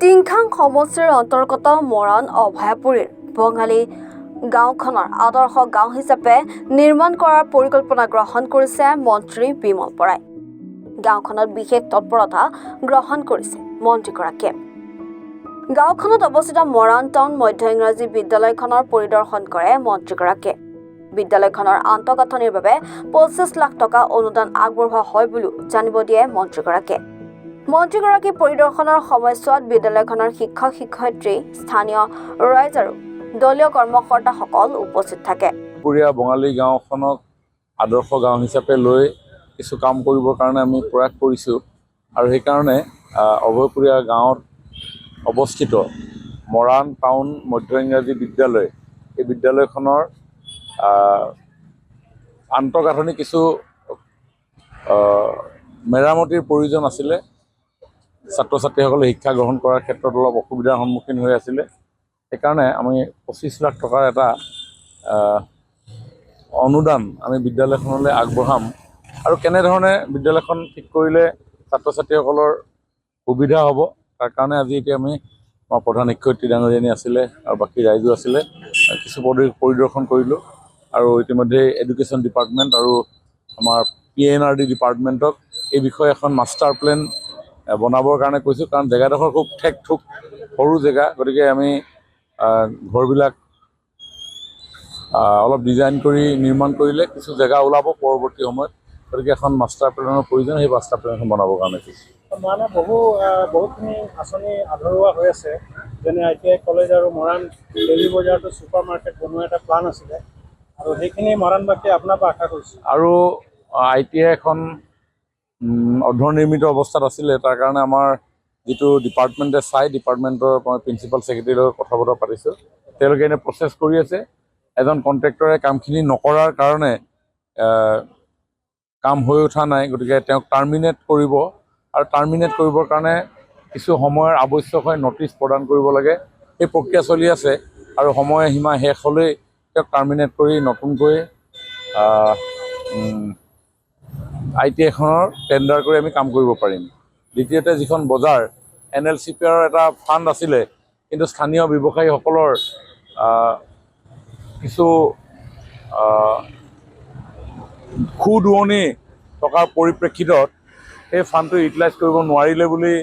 টিংখাং সমষ্টিৰ অন্তৰ্গত মৰাণ অভয়াপুৰীৰ বঙালী গাঁওখনৰ আদৰ্শ গাঁও হিচাপে নিৰ্মাণ কৰাৰ পৰিকল্পনা গ্ৰহণ কৰিছে মন্ত্ৰী বিমল বৰাই। গাঁওখনত বিশেষ তৎপৰতা গ্ৰহণ কৰিছে মন্ত্ৰীগৰাকীয়ে। গাঁওখনত অৱস্থিত মৰাণ টাউন মধ্য ইংৰাজী বিদ্যালয়খনৰ পৰিদৰ্শন কৰে মন্ত্ৰীগৰাকীয়ে। বিদ্যালয়খনৰ আন্তঃগাঁথনিৰ বাবে 25 লাখ টকা অনুদান আগবঢ়োৱা হয় বুলিও জানিব দিয়ে মন্ত্ৰীগৰাকীয়ে। মন্ত্ৰীগৰাকী পৰিদৰ্শনৰ সময়ছোৱাত বিদ্যালয়খনৰ শিক্ষক শিক্ষয়িত্ৰী, স্থানীয় ৰাইজ আৰু দলীয় কৰ্মকৰ্তাসকল উপস্থিত থাকে। পুৰীয়া বঙালী গাঁওখনক আদৰ্শ গাঁও হিচাপে লৈ কিছু কাম কৰিবৰ কাৰণে আমি প্ৰয়াস কৰিছোঁ আৰু সেইকাৰণে অভয়পুৰীয়া গাঁৱত অৱস্থিত মৰাণ টাউন মধ্য ইংৰাজী বিদ্যালয়, এই বিদ্যালয়খনৰ আন্তঃগাঁথনি কিছু মেৰামতিৰ প্ৰয়োজন আছিলে। ছাত্ৰ ছাত্ৰীসকলে শিক্ষা গ্ৰহণ কৰাৰ ক্ষেত্ৰত অলপ অসুবিধাৰ সন্মুখীন হৈ আছিলে। সেইকাৰণে আমি 25 লাখ টকাৰ এটা অনুদান আমি বিদ্যালয়খনলৈ আগবঢ়াম আৰু কেনেধৰণে বিদ্যালয়খন ঠিক কৰিলে ছাত্ৰ ছাত্ৰীসকলৰ সুবিধা হ'ব তাৰ কাৰণে আজি এতিয়া আমি আমাৰ প্ৰধান শিক্ষয়িত্ৰী ডাঙৰীয়ানী আছিলে আৰু বাকী ৰাইজো আছিলে, কিছু পৰিদৰ্শন কৰিলোঁ আৰু ইতিমধ্যে এডুকেশ্যন ডিপাৰ্টমেণ্ট আৰু আমাৰ PNRD ডিপাৰ্টমেণ্টক এই বিষয়ে এখন মাষ্টাৰ প্লেন বনাবৰ কাৰণে কৈছোঁ, কাৰণ জেগাডোখৰ খুব ঠেক ঠুক সৰু জেগা, গতিকে আমি ঘৰবিলাক অলপ ডিজাইন কৰি নিৰ্মাণ কৰিলে কিছু জেগা ওলাব পৰৱৰ্তী সময়ত, গতিকে এখন মাষ্টাৰ প্লেনৰ প্ৰয়োজন, সেই মাষ্টাৰ প্লেনখন বনাবৰ কাৰণে কৈছোঁ। মানে বহুতখিনি আঁচনি আধৰুৱা হৈ আছে, যেনে ITI কলেজ আৰু মৰাণ ডেইলি বজাৰটো ছুপাৰ মাৰ্কেট বনোৱা এটা প্লান আছিলে আৰু সেইখিনি মৰাণবাসীয়ে আপোনাৰ পৰা আশা কৰিছোঁ। আৰু ITI এখন অৰ্ধনিৰ্মিত অৱস্থাত আছিলে, তাৰ কাৰণে আমাৰ যিটো ডিপাৰ্টমেণ্টে ডিপাৰ্টমেণ্টৰ মই প্ৰিন্সিপাল ছেক্ৰেটাৰীৰ লগত কথা বতৰা পাতিছোঁ। তেওঁলোকে এনে প্ৰচেছ কৰি আছে। এজন কণ্ট্ৰেক্টৰে কামখিনি নকৰাৰ কাৰণে কাম হৈ উঠা নাই, গতিকে তেওঁক টাৰ্মিনেট কৰিব আৰু টাৰ্মিনেট কৰিবৰ কাৰণে কিছু সময়ৰ আৱশ্যক হয়, নটিচ প্ৰদান কৰিব লাগে। এই প্ৰক্ৰিয়া চলি আছে আৰু সময়সীমা শেষ হ'লেই তেওঁক টাৰ্মিনেট কৰি নতুনকৈ ITI এখনৰ টেণ্ডাৰ কৰি আমি কাম কৰিব পাৰিম। দ্বিতীয়তে, যিখন বজাৰ NLCPৰ এটা ফাণ্ড আছিলে, কিন্তু স্থানীয় ব্যৱসায়ীসকলৰ কিছু খুদুৱনি থকাৰ পৰিপ্ৰেক্ষিতত সেই ফাণ্ডটো ইউটিলাইজ কৰিব নোৱাৰিলে বুলি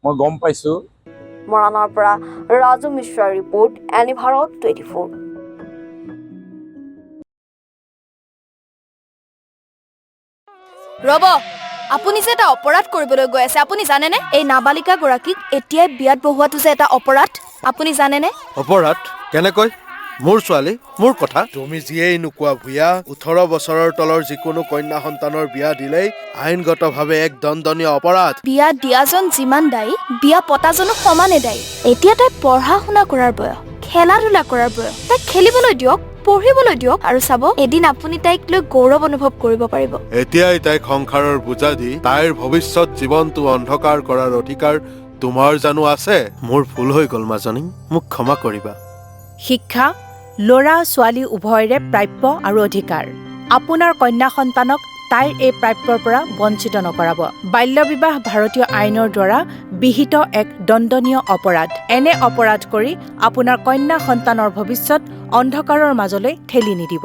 মই গম পাইছোঁ। মৰাণৰ পৰা ৰাজু মিশ্ৰাৰ ৰিপৰ্ট, এনি ভাৰত 24। ৰব, আপুনি যে এটা অপৰাধ কৰিবলৈ গৈ আছে, আপুনি জানেনে? এই নাবালিকা গৰাকীক এতিয়াই বিয়াত বহোৱাটো যে এটা অপৰাধ, আপুনি জানেনে? অপৰাধ? কেনেকৈ? মোৰ ছোৱালী, মোৰ কথা। তুমি যিয়েই নোকোৱা ভূঞা, 18 বছৰৰ তলৰ যিকোনো কন্যা সন্তানৰ বিয়া দিলেই আইনগতভাৱে এক দণ্ডনীয় অপৰাধ। বিয়া দিয়াজন যিমান দায়ী, বিয়া পতাজনো সমানে দায়ী। এতিয়া তাই পঢ়া শুনা কৰাৰ বয়স, খেলা ধূলা কৰাৰ বয়স। তাইক খেলিবলৈ দিয়ক, পঢ়িবলৈ দিয়ক আৰু চাব, এদিন আপুনি তাইক লৈ গৌৰৱ অনুভৱ কৰিব পাৰিব। এতিয়াই তাইক সংসাৰৰ বোজা দি তাইৰ ভৱিষ্যত জীৱনটো অন্ধকাৰ কৰাৰ অধিকাৰ তোমাৰ জানো আছে? মোৰ ভুল হৈ গ'ল মাজনী, মোক ক্ষমা কৰিবা। শিক্ষা ল'ৰা ছোৱালী উভয়ৰে প্ৰাপ্য আৰু অধিকাৰ। আপোনাৰ কন্যা সন্তানক তাইৰ এই প্ৰাপ্যৰ পৰা বঞ্চিত নকৰাব। বাল্য বিবাহ ভাৰতীয় আইনৰ দ্বাৰা বিহিত এক দণ্ডনীয় অপৰাধ। এনে অপৰাধ কৰি আপোনাৰ কন্যা সন্তানৰ ভৱিষ্যত অন্ধকাৰৰ মাজলৈ ঠেলি নিদিব।